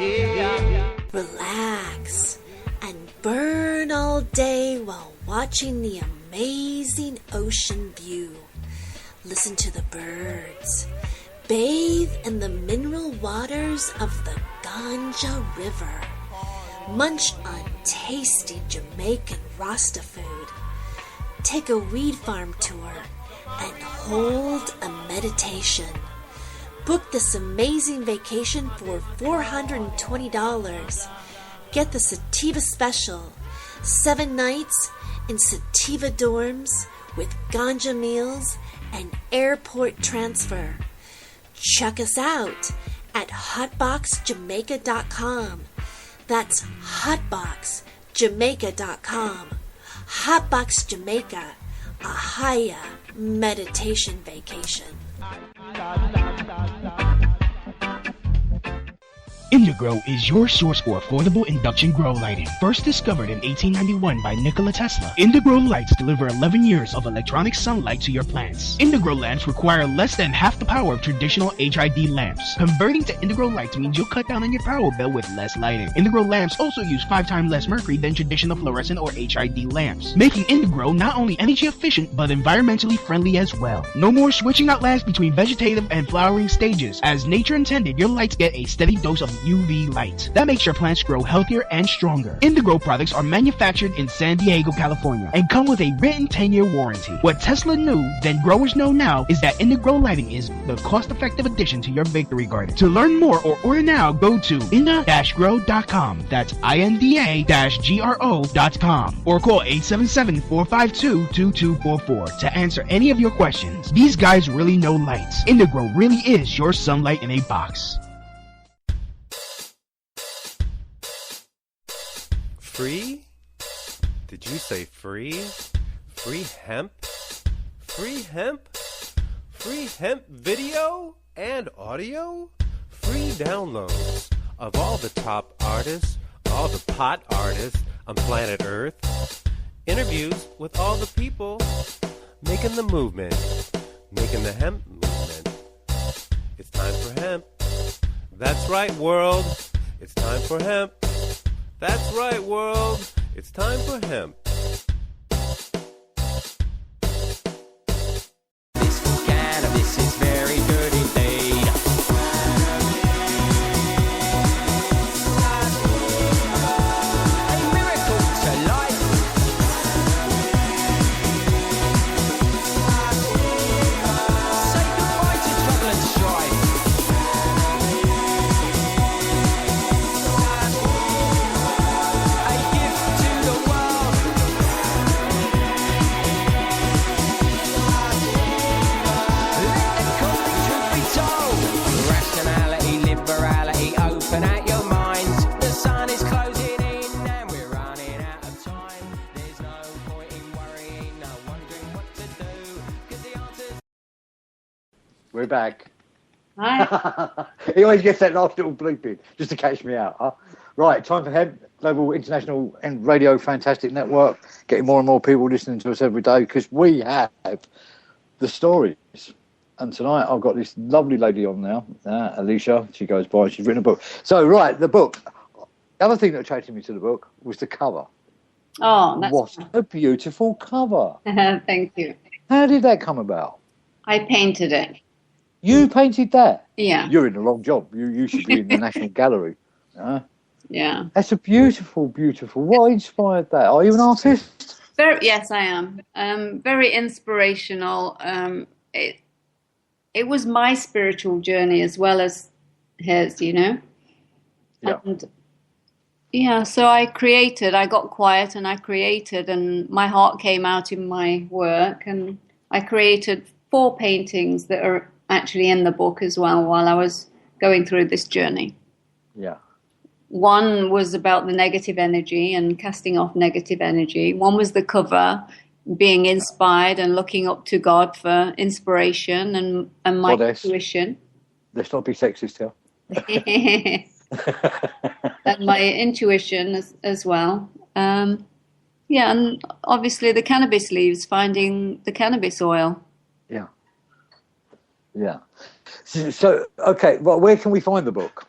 it, yeah. Relax. And burn all day while watching the amazing ocean view. Listen to the birds. Bathe in the mineral waters of the Ganja River. Munch on tasty Jamaican Rasta food. Take a weed farm tour and hold a meditation. Book this amazing vacation for $420. Get the Sativa Special. 7 nights in Sativa dorms with ganja meals and airport transfer. Check us out at hotboxjamaica.com. That's hotboxjamaica.com. Hotbox Jamaica, a higher meditation vacation. Indigrow is your source for affordable induction grow lighting. First discovered in 1891 by Nikola Tesla, Indigrow lights deliver 11 years of electronic sunlight to your plants. Indigrow lamps require less than half the power of traditional HID lamps. Converting to Indigrow lights means you'll cut down on your power bill with less lighting. Indigrow lamps also use 5 times less mercury than traditional fluorescent or HID lamps, making Indigrow not only energy efficient but environmentally friendly as well. No more switching out lamps between vegetative and flowering stages. As nature intended, your lights get a steady dose of UV light. That makes your plants grow healthier and stronger. Indigrow products are manufactured in San Diego, California, and come with a written 10-year warranty. What Tesla knew, then growers know now, is that Indigrow lighting is the cost-effective addition to your victory garden. To learn more or order now, go to inda-grow.com. That's INDA-GRO.com. Or call 877-452-2244 to answer any of your questions. These guys really know lights. Indigrow really is your sunlight in a box. Free? Did you say free? Free hemp? Free hemp? Free hemp video and audio? Free downloads of all the top artists, all the pot artists on planet Earth. Interviews with all the people making the movement, making the hemp movement. It's time for hemp. That's right, world. It's time for hemp. That's right, world. It's time for hemp. This cannabis is very good indeed. A miracle to life. Say goodbye to trouble and strife. A gift to the world. We're back. Hi. He always gets that last little bleep in just to catch me out. Huh? Right, time for Hemp, Global International and Radio Fantastic Network. Getting more and more people listening to us every day because we have the stories. And tonight I've got this lovely lady on now, Alyssia. She goes by. She's written a book. So, right, the book. The other thing that attracted me to the book was the cover. Oh, that's What a beautiful cover. Thank you. How did that come about? I painted it. You painted that? Yeah. You're in the wrong job. You should be in the National Gallery. Yeah. That's a beautiful, beautiful. What inspired that? Are you an artist? Yes, I am. Very inspirational. It was my spiritual journey as well as his, you know? Yeah. And yeah, so I got quiet and I created, and my heart came out in my work, and I created 4 paintings that are actually in the book as well while I was going through this journey. Yeah. One was about the negative energy and casting off negative energy. One was the cover, being inspired and looking up to God for inspiration and my intuition. Let's not be sexist here. And my intuition as well. Yeah, and obviously the cannabis leaves, finding the cannabis oil. Yeah. Yeah. So okay, well, where can we find the book?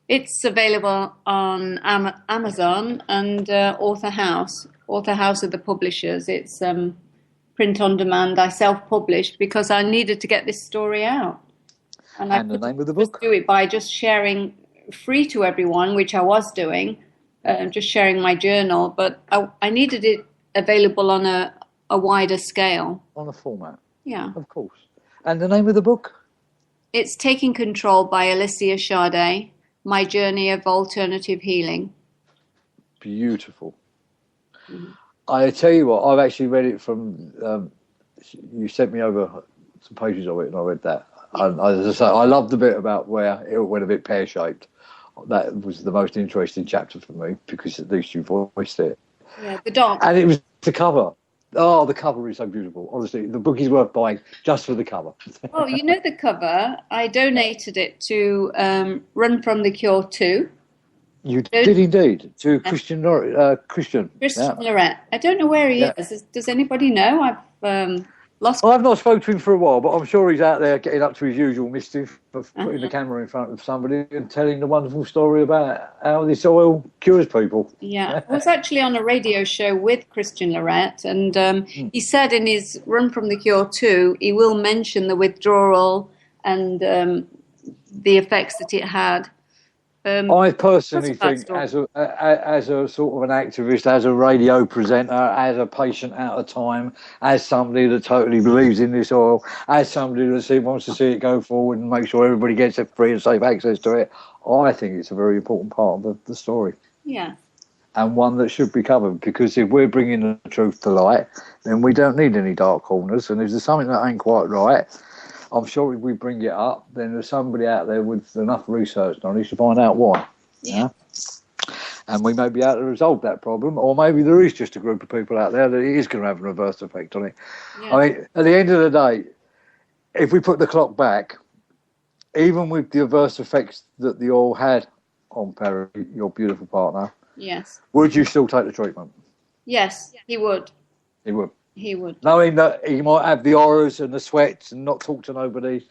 It's available on Amazon and Author House. Author House are the publishers. It's print on demand. I self-published because I needed to get this story out. And the name of the book? Do it by just sharing free to everyone, which I was doing, just sharing my journal. But I needed it available on a wider scale. On a format? Yeah. Of course. And the name of the book? It's Taking Control by Alyssia Sade, My Journey of Alternative Healing. Beautiful. Mm-hmm. I tell you what, I've actually read it from, you sent me over some pages of it and I read that. And as I say, I loved the bit about where it went a bit pear-shaped. That was the most interesting chapter for me because at least you voiced it. Yeah, the dog. And it was the cover. Oh, the cover is so beautiful. Honestly, the book is worth buying just for the cover. Oh, you know the cover? I donated it to Run From the Cure 2. You did indeed, to Christian. Christian Lorette. I don't know where he is. Does anybody know? I've lost. I've not spoken to him for a while, but I'm sure he's out there getting up to his usual mischief of putting the camera in front of somebody and telling the wonderful story about how this oil cures people. Yeah, I was actually on a radio show with Christian Lorette, and he said in his Run From the Cure 2, he will mention the withdrawal and the effects that it had. I personally think, as a sort of an activist, as a radio presenter, as a patient out of time, as somebody that totally believes in this oil, as somebody that wants to see it go forward and make sure everybody gets free and safe access to it, I think it's a very important part of the story. Yeah. And one that should be covered, because if we're bringing the truth to light, then we don't need any dark corners. And if there's something that ain't quite right, I'm sure if we bring it up, then there's somebody out there with enough research knowledge to find out why. Yeah. And we may be able to resolve that problem, or maybe there is just a group of people out there that it is going to have an adverse effect on it. Yeah. I mean, at the end of the day, if we put the clock back, even with the adverse effects that the oil had on Perry, your beautiful partner, yes, would you still take the treatment? Yes, he would. He would. He would. Knowing that he might have the horrors and the sweats and not talk to nobody,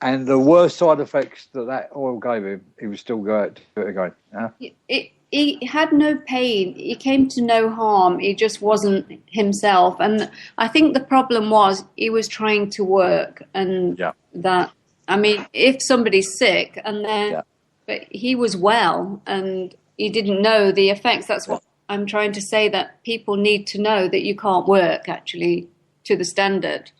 and the worst side effects that oil gave him, he would still go out to do it again. Yeah? He had no pain. He came to no harm. He just wasn't himself. And I think the problem was he was trying to work, and that. I mean, if somebody's sick and but he was well and he didn't know the effects. That's what I'm trying to say, that people need to know that you can't work actually to the standard.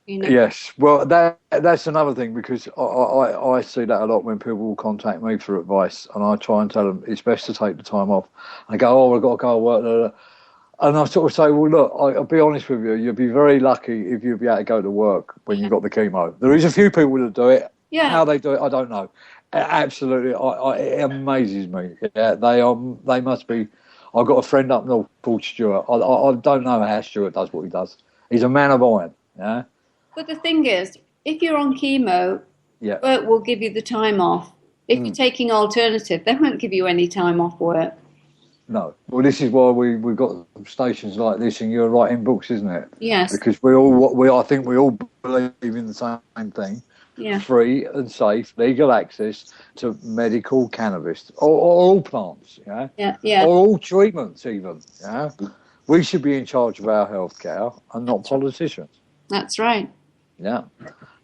You know? Yes, well, that's another thing, because I see that a lot when people will contact me for advice, and I try and tell them it's best to take the time off. I go, oh, I've got to go to work, blah, blah. And I sort of say, well, look, I'll be honest with you, you'll be very lucky if you'll be able to go to work when you've got the chemo. There is a few people that do it. Yeah. How they do it, I don't know. Absolutely, it amazes me. Yeah, they must be. I've got a friend up north called Stuart. I don't know how Stuart does what he does. He's a man of iron. Yeah. But the thing is, if you're on chemo, Yeah. work will give you the time off. If you're taking alternative, they won't give you any time off work. No. Well, this is why we've got stations like this, and you're writing books, isn't it? Yes. Because I think we all believe in the same thing. Yeah. Free and safe, legal access to medical cannabis, or all plants, yeah? Yeah. Or all treatments, even, yeah? We should be in charge of our healthcare and not politicians. That's right. Yeah.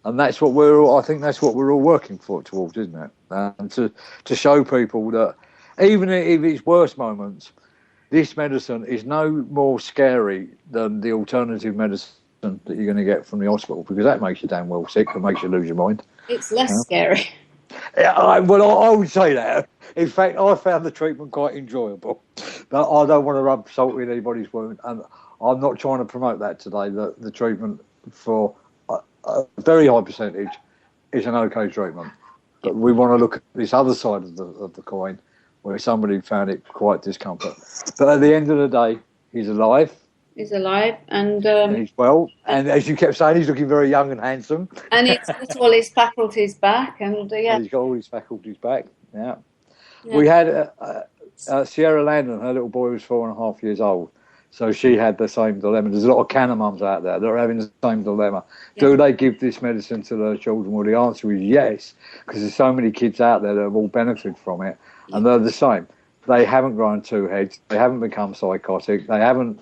And that's what I think that's what we're all working towards, isn't it? And to show people that even if it's worse moments, this medicine is no more scary than the alternative medicine that you're going to get from the hospital, because that makes you damn well sick and makes you lose your mind. It's less scary. Yeah, I would say that. In fact, I found the treatment quite enjoyable, but I don't want to rub salt in anybody's wound, and I'm not trying to promote that today. The treatment for a very high percentage is an okay treatment, but we want to look at this other side of the coin, where somebody found it quite discomfort. But at the end of the day, he's alive. He's alive, and he's well. And as you kept saying, he's looking very young and handsome. And he's got all his faculties back, and yeah. And he's got all his faculties back. Yeah. We had Sierra Landon. Her little boy was 4.5 years old, so she had the same dilemma. There's a lot of canna mums out there that are having the same dilemma. Yeah. Do they give this medicine to their children? Well, the answer is yes, because there's so many kids out there that have all benefited from it, and they're the same. They haven't grown two heads. They haven't become psychotic. They haven't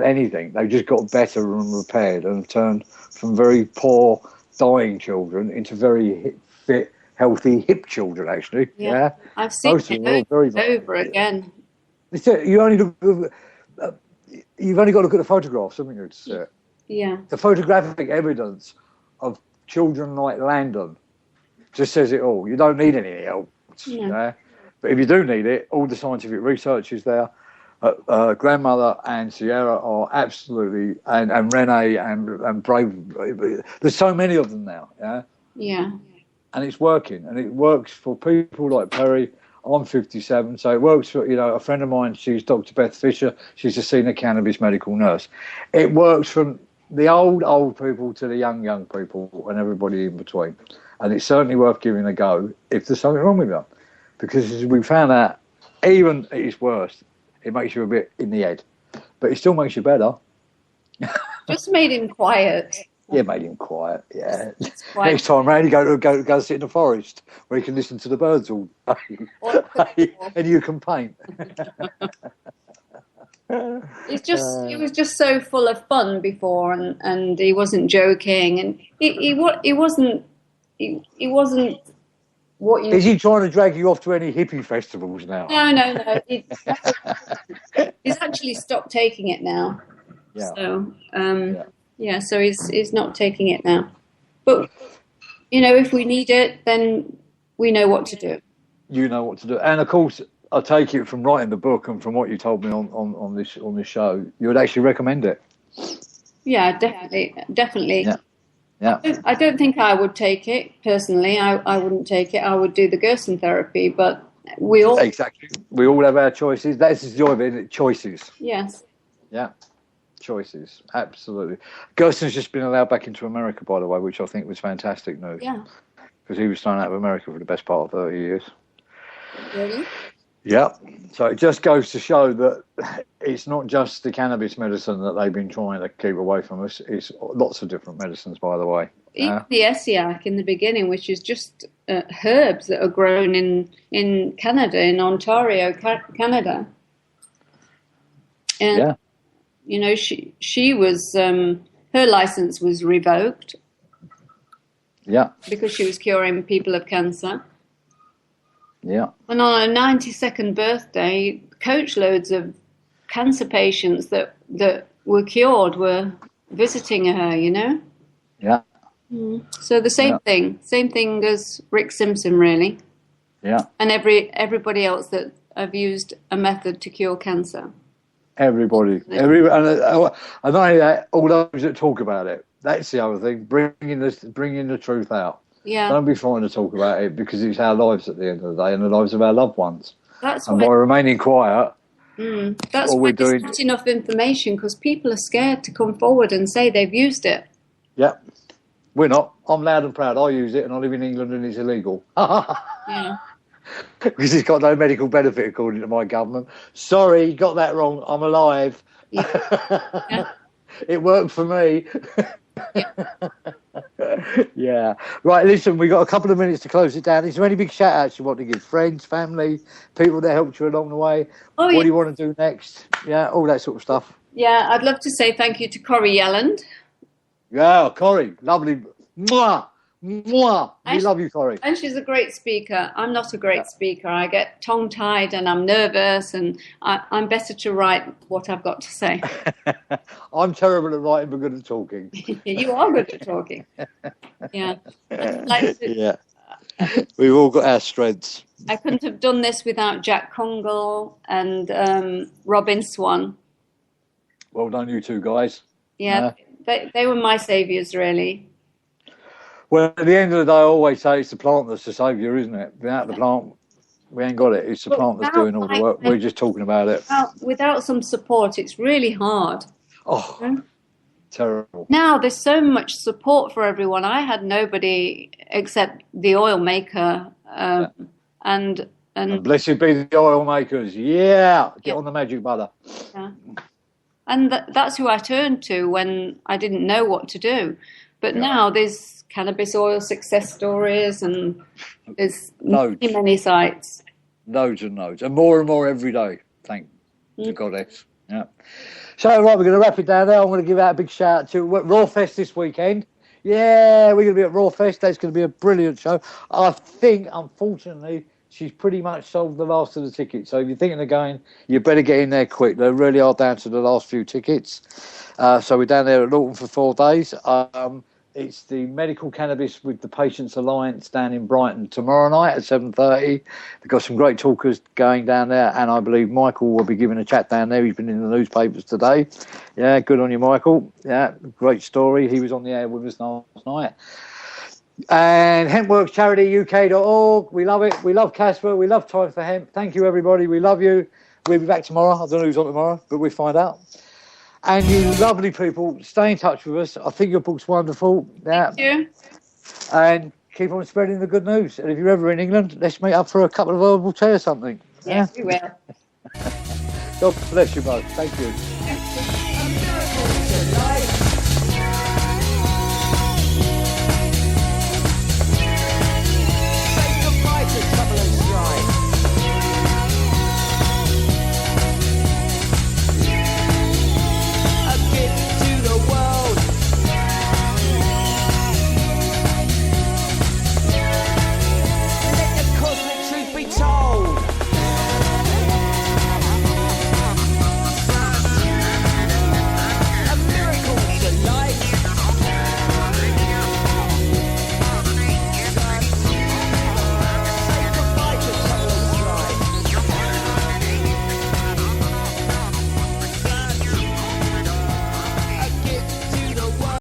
anything. They've just got better and repaired and turned from very poor, dying children into very fit, healthy, hip children, actually. Yeah. I've seen it over again. You've only got to look at the photographs, haven't you, to see it? Yeah. The photographic evidence of children like Landon just says it all. You don't need anything else. Yeah. But if you do need it, all the scientific research is there. Grandmother and Sierra are absolutely, and Renee and Brave. There's so many of them now, yeah? Yeah. And it's working, and it works for people like Perry. I'm 57, so it works for, a friend of mine, she's Dr. Beth Fisher. She's a senior cannabis medical nurse. It works from the old people to the young people and everybody in between. And it's certainly worth giving a go if there's something wrong with you. Because as we found out, even at its worst, it makes you a bit in the head, but it still makes you better. Just made him quiet. Yeah, made him quiet. Yeah. Next time round, you go sit in the forest where you can listen to the birds all day, and you can paint. He was just so full of fun before, and he wasn't joking, and he wasn't what you. Is he trying to drag you off to any hippie festivals now? No. He's actually stopped taking it now. Yeah. So so he's not taking it now. But if we need it, then we know what to do. You know what to do, and of course, I take it from writing the book and from what you told me on this show, you would actually recommend it. Yeah, definitely. Yeah. I don't think I would take it personally. I wouldn't take it. I would do the Gerson therapy, but we all have our choices. That's the joy of it, choices. Yes. Yeah, choices. Absolutely. Gerson's just been allowed back into America, by the way, which I think was fantastic news. Yeah. Because he was thrown out of America for the best part of 30 years. Really? Yeah. So it just goes to show that it's not just the cannabis medicine that they've been trying to keep away from us. It's lots of different medicines, by the way. Even the Essiac in the beginning, which is just herbs that are grown in Canada, in Ontario, Canada. And, she was, her license was revoked. Yeah. Because she was curing people of cancer. Yeah. And on her 92nd birthday, coach loads of cancer patients that were cured were visiting her, Yeah. So the same thing as Rick Simpson, really. Yeah. And everybody else that have used a method to cure cancer. Everybody. And not only that, all those that talk about it. That's the other thing, bringing the truth out. Yeah. Don't be frightened to talk about it, because it's our lives at the end of the day and the lives of our loved ones. By remaining quiet, that's why there's not enough information, because people are scared to come forward and say they've used it. Yeah. We're not. I'm loud and proud. I use it, and I live in England, and it's illegal. Yeah. Because it's got no medical benefit, according to my government. Sorry, got that wrong. I'm alive. Yeah. It worked for me. Yeah. Right, listen, we got a couple of minutes to close it down. Is there any big shout-outs you want to give? Friends, family, people that helped you along the way? What do you want to do next? Yeah, all that sort of stuff. Yeah, I'd love to say thank you to Corrie Yelland. Yeah, Corrie, lovely. Mwah! Mwah! We love you, Corrie. And she's a great speaker. I'm not a great speaker. I get tongue-tied and I'm nervous, and I'm better to write what I've got to say. I'm terrible at writing, but good at talking. You are good at talking. Yeah. Yeah. We've all got our strengths. I couldn't have done this without Jack Congle and Robin Swan. Well done, you two guys. Yeah, they were my saviours, really. Well, at the end of the day, I always say it's the plant that's the saviour, isn't it? Without the plant, we ain't got it. It's the plant that's doing all the work. We're just talking about it. Without some support, it's really hard. Oh, terrible. Now there's so much support for everyone. I had nobody except the oil maker, and blessed be the oil makers. Yeah, get on the magic butter. Yeah. And that's who I turned to when I didn't know what to do. But now there's cannabis oil success stories, and there's many sites. Loads and loads, and more every day. Thank the goddess. Yeah. So, right, we're going to wrap it down there. I'm going to give out a big shout out to Raw Fest this weekend. Yeah, we're going to be at Raw Fest. That's going to be a brilliant show. I think, unfortunately, she's pretty much sold the last of the tickets. So if you're thinking of going, you better get in there quick. They really are down to the last few tickets. So we're down there at Lawton for 4 days. It's the Medical Cannabis with the Patients Alliance down in Brighton tomorrow night at 7:30. They've got some great talkers going down there, and I believe Michael will be giving a chat down there. He's been in the newspapers today. Yeah, good on you, Michael. Yeah, great story. He was on the air with us last night. And Hemp Works Charity UK.org. We love it. We love Casper. We love Time for Hemp. Thank you, everybody. We love you. We'll be back tomorrow. I don't know who's on tomorrow, but we'll find out. And you lovely people, stay in touch with us. I think your book's wonderful. Yeah. Thank you. And keep on spreading the good news. And if you're ever in England, let's meet up for a couple of herbal tea or something. Yes, we will. God bless you both. Thank you.